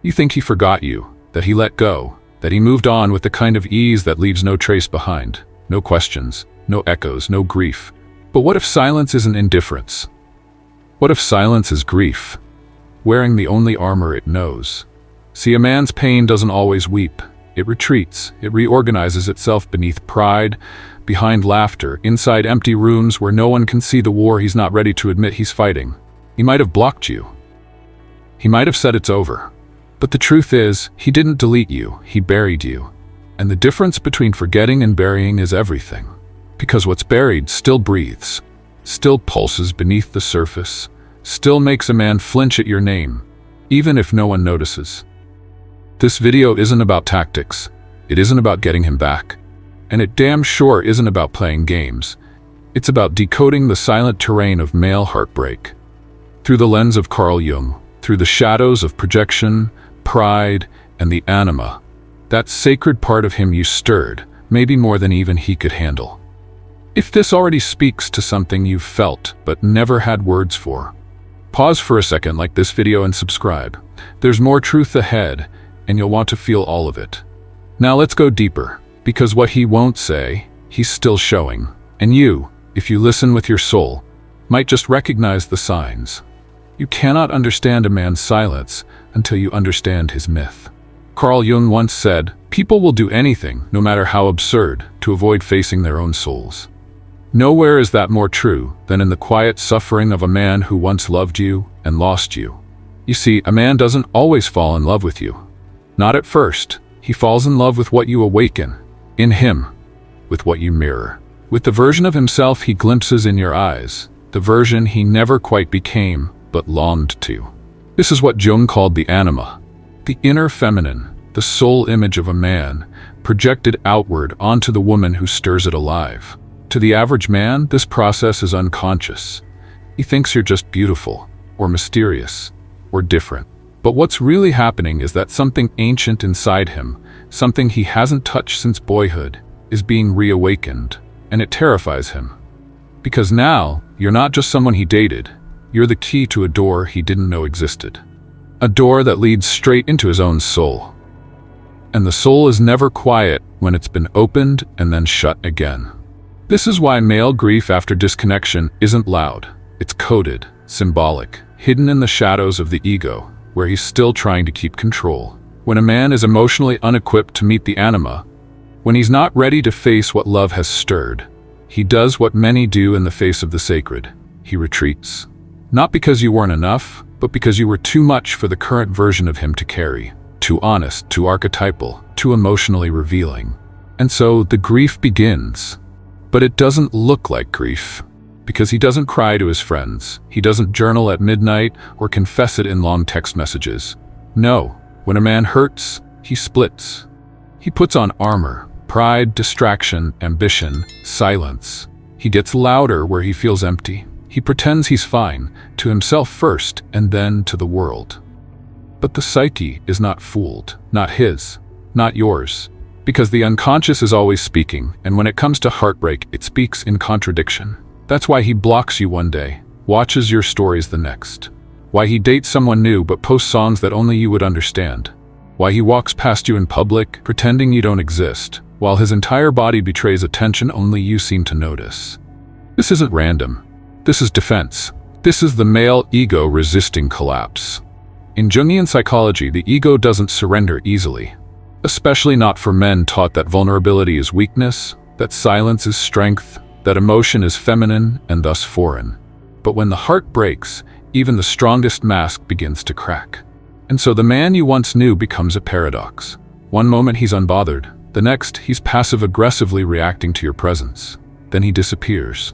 You think he forgot you, that he let go, that he moved on with the kind of ease that leaves no trace behind, no questions, no echoes, no grief. But what if silence isn't indifference? What if silence is grief, wearing the only armor it knows? See, a man's pain doesn't always weep. It retreats, it reorganizes itself beneath pride, behind laughter, inside empty rooms where no one can see the war he's not ready to admit he's fighting. He might have blocked you. He might have said it's over. But the truth is, he didn't delete you, he buried you. And the difference between forgetting and burying is everything. Because what's buried still breathes, still pulses beneath the surface, still makes a man flinch at your name, even if no one notices. This video isn't about tactics, it isn't about getting him back, and it damn sure isn't about playing games. It's about decoding the silent terrain of male heartbreak. Through the lens of Carl Jung, through the shadows of projection, pride, and the anima, that sacred part of him you stirred, maybe more than even he could handle. If this already speaks to something you've felt but never had words for, pause for a second like this video and subscribe. There's more truth ahead, and you'll want to feel all of it. Now let's go deeper, because what he won't say, he's still showing. And you, if you listen with your soul, might just recognize the signs. You cannot understand a man's silence until you understand his myth. Carl Jung once said, "People will do anything, no matter how absurd, to avoid facing their own souls." Nowhere is that more true than in the quiet suffering of a man who once loved you and lost you. You see, a man doesn't always fall in love with you. Not at first. He falls in love with what you awaken, in him, with what you mirror, with the version of himself he glimpses in your eyes, the version he never quite became, but longed to. This is what Jung called the anima, the inner feminine, the soul image of a man, projected outward onto the woman who stirs it alive. To the average man, this process is unconscious. He thinks you're just beautiful, or mysterious, or different. But what's really happening is that something ancient inside him, something he hasn't touched since boyhood, is being reawakened, and it terrifies him. Because now, you're not just someone he dated, you're the key to a door he didn't know existed. A door that leads straight into his own soul. And the soul is never quiet when it's been opened and then shut again. This is why male grief after disconnection isn't loud. It's coded, symbolic, hidden in the shadows of the ego, where he's still trying to keep control. When a man is emotionally unequipped to meet the anima, when he's not ready to face what love has stirred, he does what many do in the face of the sacred. He retreats. Not because you weren't enough, but because you were too much for the current version of him to carry. Too honest, too archetypal, too emotionally revealing. And so the grief begins. But it doesn't look like grief. Because he doesn't cry to his friends. He doesn't journal at midnight or confess it in long text messages. No, when a man hurts, he splits. He puts on armor, pride, distraction, ambition, silence. He gets louder where he feels empty. He pretends he's fine, to himself first and then to the world. But the psyche is not fooled, not his, not yours. Because the unconscious is always speaking, and when it comes to heartbreak, it speaks in contradiction. That's why he blocks you one day, watches your stories the next. Why he dates someone new but posts songs that only you would understand. Why he walks past you in public, pretending you don't exist, while his entire body betrays attention only you seem to notice. This isn't random. This is defense. This is the male ego resisting collapse. In Jungian psychology, the ego doesn't surrender easily. Especially not for men taught that vulnerability is weakness, that silence is strength, that emotion is feminine and thus foreign. But when the heart breaks, even the strongest mask begins to crack. And so the man you once knew becomes a paradox. One moment he's unbothered, the next he's passive-aggressively reacting to your presence. Then he disappears.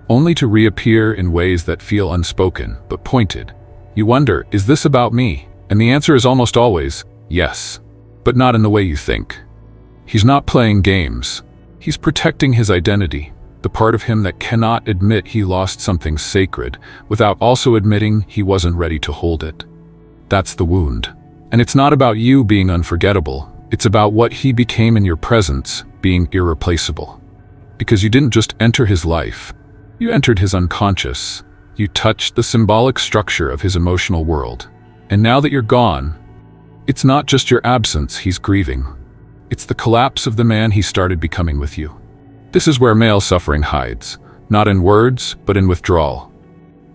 Only to reappear in ways that feel unspoken, but pointed. You wonder, is this about me? And the answer is almost always, yes. But not in the way you think. He's not playing games. He's protecting his identity, the part of him that cannot admit he lost something sacred, without also admitting he wasn't ready to hold it. That's the wound. And it's not about you being unforgettable. It's about what he became in your presence, being irreplaceable. Because you didn't just enter his life. You entered his unconscious. You touched the symbolic structure of his emotional world. And now that you're gone, It's not just your absence he's grieving. It's the collapse of the man he started becoming with you. This is where male suffering hides, not in words, but in withdrawal.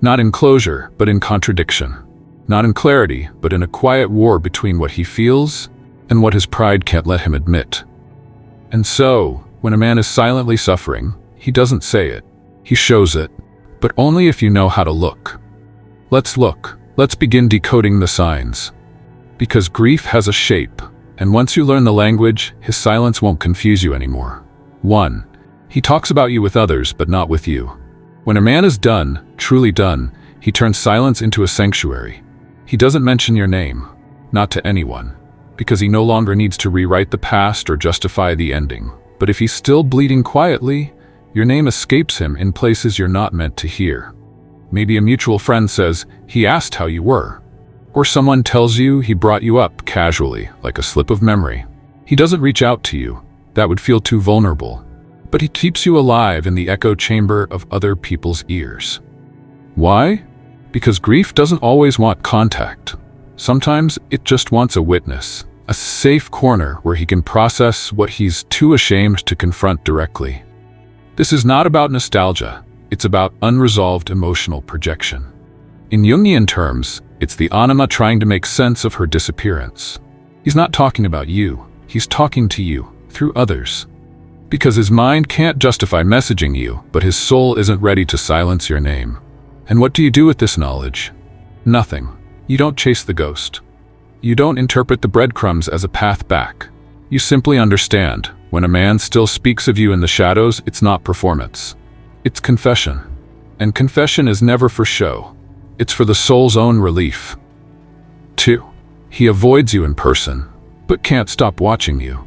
Not in closure, but in contradiction. Not in clarity, but in a quiet war between what he feels and what his pride can't let him admit. And so, when a man is silently suffering, he doesn't say it. He shows it, but only if you know how to look. Let's look. Let's begin decoding the signs. Because grief has a shape, and once you learn the language, his silence won't confuse you anymore. 1. He talks about you with others, but not with you. When a man is done, truly done, he turns silence into a sanctuary. He doesn't mention your name, not to anyone, because he no longer needs to rewrite the past or justify the ending. But if he's still bleeding quietly, your name escapes him in places you're not meant to hear. Maybe a mutual friend says, "He asked how you were." Or someone tells you he brought you up casually, like a slip of memory. He doesn't reach out to you. That would feel too vulnerable. But he keeps you alive in the echo chamber of other people's ears. Why? Because grief doesn't always want contact. Sometimes it just wants a witness, a safe corner where he can process what he's too ashamed to confront directly. This is not about nostalgia. It's about unresolved emotional projection. In Jungian terms, it's the anima trying to make sense of her disappearance. He's not talking about you. He's talking to you, through others. Because his mind can't justify messaging you, but his soul isn't ready to silence your name. And what do you do with this knowledge? Nothing. You don't chase the ghost. You don't interpret the breadcrumbs as a path back. You simply understand. When a man still speaks of you in the shadows, it's not performance. It's confession. And confession is never for show. It's for the soul's own relief. 2. He avoids you in person, but can't stop watching you.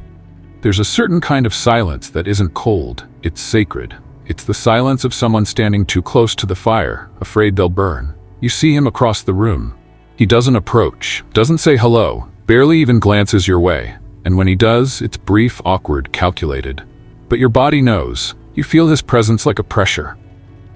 There's a certain kind of silence that isn't cold, it's sacred. It's the silence of someone standing too close to the fire, afraid they'll burn. You see him across the room. He doesn't approach, doesn't say hello, barely even glances your way. And when he does, it's brief, awkward, calculated. But your body knows. You feel his presence like a pressure.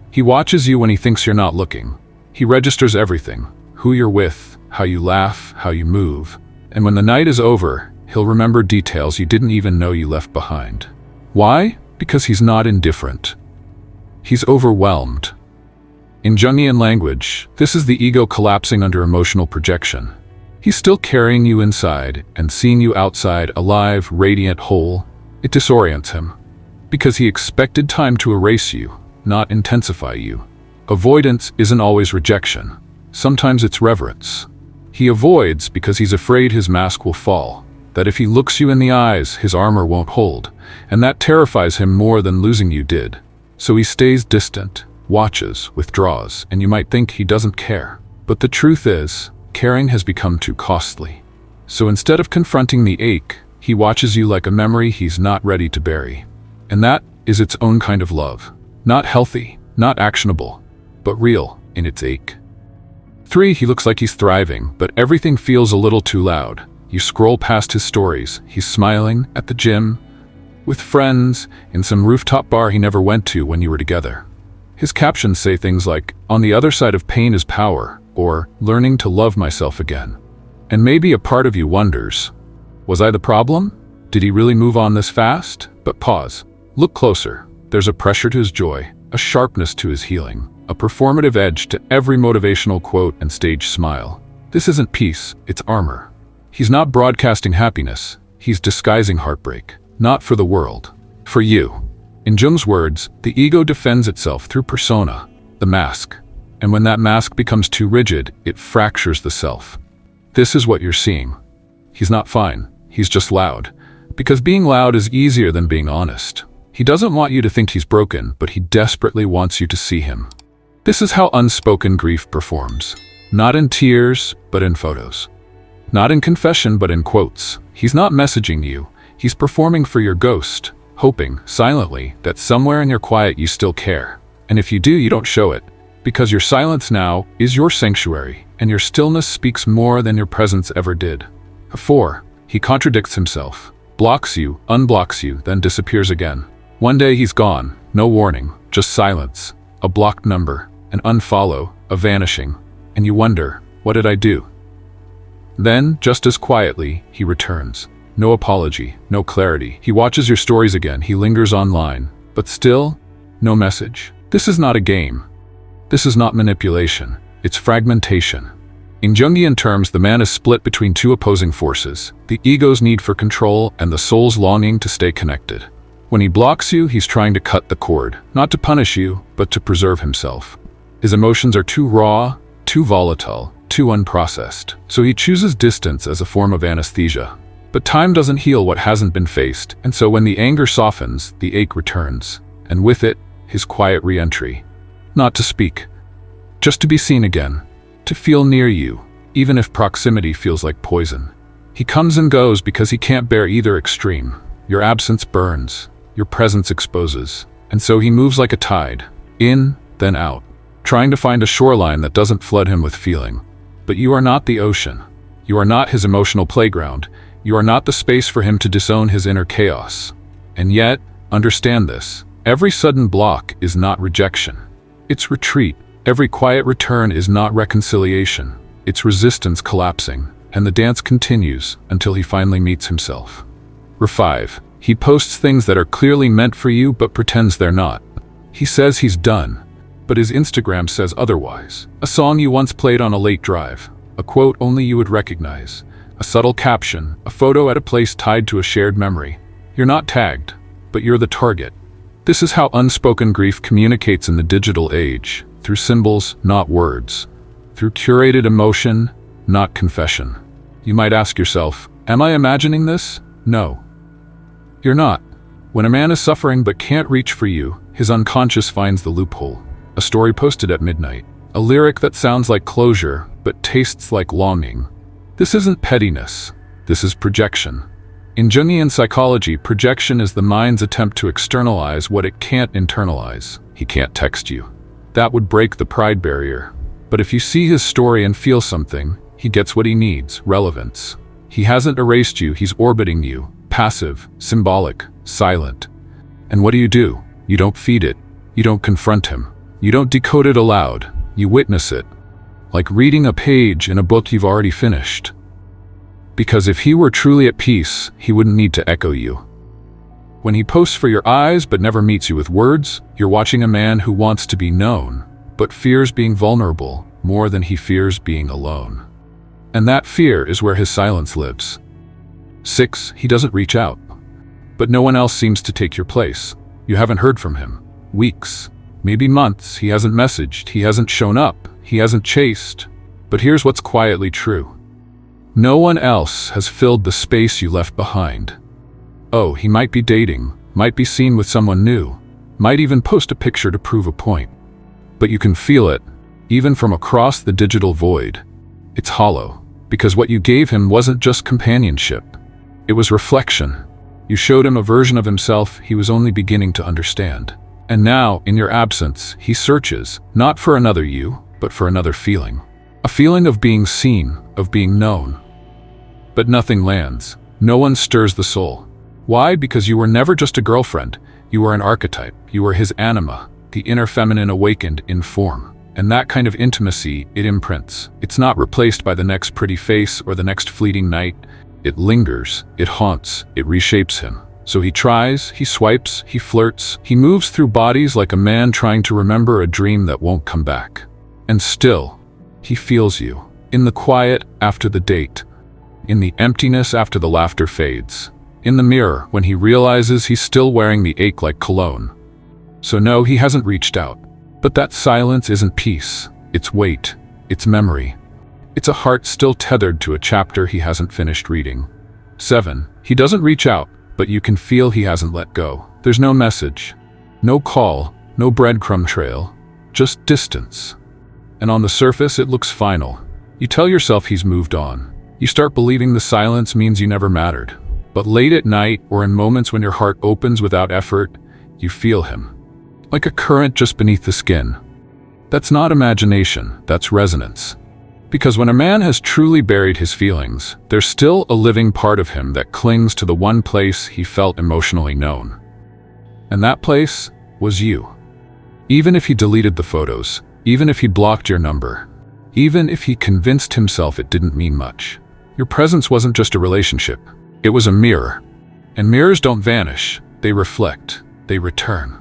He watches you when he thinks you're not looking. He registers everything, who you're with, how you laugh, how you move. And when the night is over, he'll remember details you didn't even know you left behind. Why? Because he's not indifferent. He's overwhelmed. In Jungian language, this is the ego collapsing under emotional projection. He's still carrying you inside and seeing you outside, alive, radiant, whole. It disorients him. Because he expected time to erase you, not intensify you. Avoidance isn't always rejection. Sometimes it's reverence. He avoids because he's afraid his mask will fall, that if he looks you in the eyes, his armor won't hold, and that terrifies him more than losing you did. So he stays distant, watches, withdraws, and you might think he doesn't care. But the truth is, caring has become too costly. So instead of confronting the ache, he watches you like a memory he's not ready to bury. And that is its own kind of love. Not healthy, not actionable, but real in its ache. 3. He looks like he's thriving, but everything feels a little too loud. You scroll past his stories. He's smiling, at the gym, with friends, in some rooftop bar he never went to when you were together. His captions say things like, "On the other side of pain is power," or "Learning to love myself again." And maybe a part of you wonders, was I the problem? Did he really move on this fast? But pause. Look closer. There's a pressure to his joy, a sharpness to his healing, a performative edge to every motivational quote and stage smile. This isn't peace, it's armor. He's not broadcasting happiness, he's disguising heartbreak. Not for the world, for you. In Jung's words, the ego defends itself through persona, the mask. And when that mask becomes too rigid, it fractures the self. This is what you're seeing. He's not fine, he's just loud. Because being loud is easier than being honest. He doesn't want you to think he's broken, but he desperately wants you to see him. This is how unspoken grief performs. Not in tears, but in photos. Not in confession, but in quotes. He's not messaging you. He's performing for your ghost, hoping, silently, that somewhere in your quiet you still care. And if you do, you don't show it. Because your silence now is your sanctuary, and your stillness speaks more than your presence ever did. 4. He contradicts himself. Blocks you, unblocks you, then disappears again. One day he's gone, no warning, just silence, a blocked number, an unfollow, a vanishing, and you wonder, what did I do? Then, just as quietly, he returns. No apology, no clarity. He watches your stories again, he lingers online. But still, no message. This is not a game. This is not manipulation. It's fragmentation. In Jungian terms, the man is split between two opposing forces, the ego's need for control and the soul's longing to stay connected. When he blocks you, he's trying to cut the cord, not to punish you, but to preserve himself. His emotions are too raw, too volatile, too unprocessed, so he chooses distance as a form of anesthesia. But time doesn't heal what hasn't been faced, and so when the anger softens, the ache returns, and with it, his quiet re-entry. Not to speak, just to be seen again, to feel near you, even if proximity feels like poison. He comes and goes because he can't bear either extreme. Your absence burns, your presence exposes, and so he moves like a tide, in, then out, trying to find a shoreline that doesn't flood him with feeling. But you are not the ocean. You are not his emotional playground. You are not the space for him to disown his inner chaos. And yet, understand this, every sudden block is not rejection. It's retreat. Every quiet return is not reconciliation. It's resistance collapsing, and the dance continues until he finally meets himself. 5. He posts things that are clearly meant for you but pretends they're not. He says he's done, but his Instagram says otherwise. A song you once played on a late drive, a quote only you would recognize, a subtle caption, a photo at a place tied to a shared memory. You're not tagged, but you're the target. This is how unspoken grief communicates in the digital age, through symbols, not words, through curated emotion, not confession. You might ask yourself, am I imagining this? No. You're not. When a man is suffering but can't reach for you, his unconscious finds the loophole. A story posted at midnight, a lyric that sounds like closure but tastes like longing. This isn't pettiness, this is projection. In Jungian psychology, projection is the mind's attempt to externalize what it can't internalize. He can't text you. That would break the pride barrier. But if you see his story and feel something, he gets what he needs, relevance. He hasn't erased you, he's orbiting you, passive, symbolic, silent. And what do? You don't feed it. You don't confront him. You don't decode it aloud. You witness it. Like reading a page in a book you've already finished. Because if he were truly at peace, he wouldn't need to echo you. When he posts for your eyes but never meets you with words, you're watching a man who wants to be known, but fears being vulnerable more than he fears being alone. And that fear is where his silence lives. 6. He doesn't reach out. But no one else seems to take your place. You haven't heard from him. Weeks, maybe months, he hasn't messaged, he hasn't shown up, he hasn't chased. But here's what's quietly true. No one else has filled the space you left behind. Oh, he might be dating, might be seen with someone new, might even post a picture to prove a point. But you can feel it, even from across the digital void. It's hollow, because what you gave him wasn't just companionship. It was reflection. You showed him a version of himself he was only beginning to understand. And now, in your absence, he searches, not for another you, but for another feeling. A feeling of being seen, of being known. But nothing lands. No one stirs the soul. Why? Because you were never just a girlfriend. You were an archetype. You were his anima, the inner feminine awakened in form. And that kind of intimacy, it imprints. It's not replaced by the next pretty face or the next fleeting night. It lingers, it haunts, it reshapes him. So he tries, he swipes, he flirts, he moves through bodies like a man trying to remember a dream that won't come back. And still, he feels you. In the quiet after the date. In the emptiness after the laughter fades. In the mirror when he realizes he's still wearing the ache like cologne. So no, he hasn't reached out. But that silence isn't peace. It's weight. It's memory. It's a heart still tethered to a chapter he hasn't finished reading. 7. He doesn't reach out, but you can feel he hasn't let go. There's no message, no call, no breadcrumb trail, just distance. And on the surface, it looks final. You tell yourself he's moved on. You start believing the silence means you never mattered. But late at night, or in moments when your heart opens without effort, you feel him. Like a current just beneath the skin. That's not imagination, that's resonance. Because when a man has truly buried his feelings, there's still a living part of him that clings to the one place he felt emotionally known. And that place was you. Even if he deleted the photos, even if he blocked your number, even if he convinced himself it didn't mean much, Your presence wasn't just a relationship. It was a mirror. And mirrors don't vanish. They reflect. They return.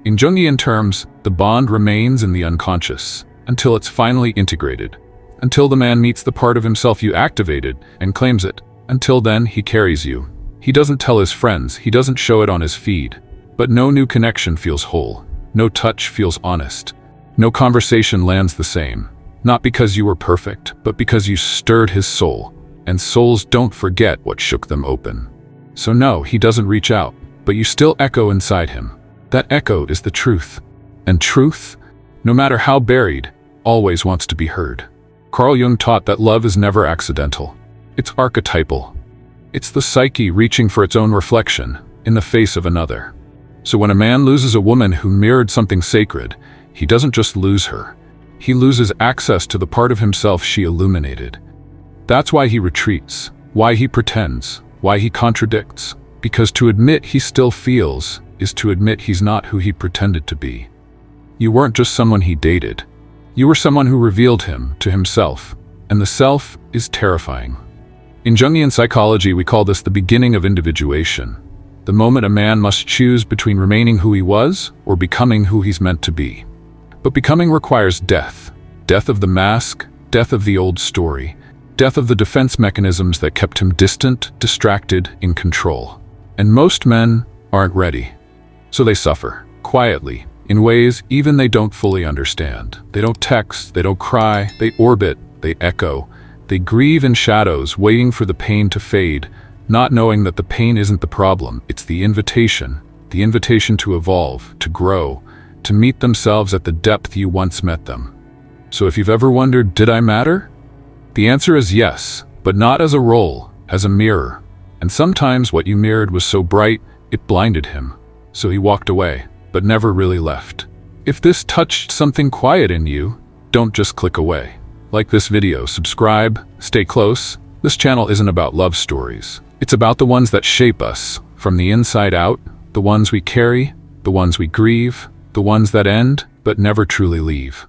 In Jungian terms, the bond remains in the unconscious until it's finally integrated. Until the man meets the part of himself you activated and claims it. Until then, he carries you. He doesn't tell his friends. He doesn't show it on his feed. But no new connection feels whole. No touch feels honest. No conversation lands the same. Not because you were perfect, but because you stirred his soul. And souls don't forget what shook them open. So no, he doesn't reach out, but you still echo inside him. That echo is the truth. And truth, no matter how buried, always wants to be heard. Carl Jung taught that love is never accidental. It's archetypal. It's the psyche reaching for its own reflection in the face of another. So when a man loses a woman who mirrored something sacred, he doesn't just lose her. He loses access to the part of himself she illuminated. That's why he retreats, why he pretends, why he contradicts. Because to admit he still feels is to admit he's not who he pretended to be. You weren't just someone he dated. You were someone who revealed him to himself, and the self is terrifying. In Jungian psychology, we call this the beginning of individuation, the moment a man must choose between remaining who he was or becoming who he's meant to be. But becoming requires death. Death of the mask, death of the old story, death of the defense mechanisms that kept him distant, distracted, in control. And most men aren't ready. So they suffer, quietly, in ways even they don't fully understand. They don't text, they don't cry, they orbit, they echo. They grieve in shadows, waiting for the pain to fade, not knowing that the pain isn't the problem, it's the invitation to evolve, to grow, to meet themselves at the depth you once met them. So if you've ever wondered, did I matter? The answer is yes, but not as a role, as a mirror. And sometimes what you mirrored was so bright, it blinded him. So he walked away, but never really left. If this touched something quiet in you, don't just click away. Like this video, subscribe, stay close. This channel isn't about love stories. It's about the ones that shape us, from the inside out, the ones we carry, the ones we grieve, the ones that end, but never truly leave.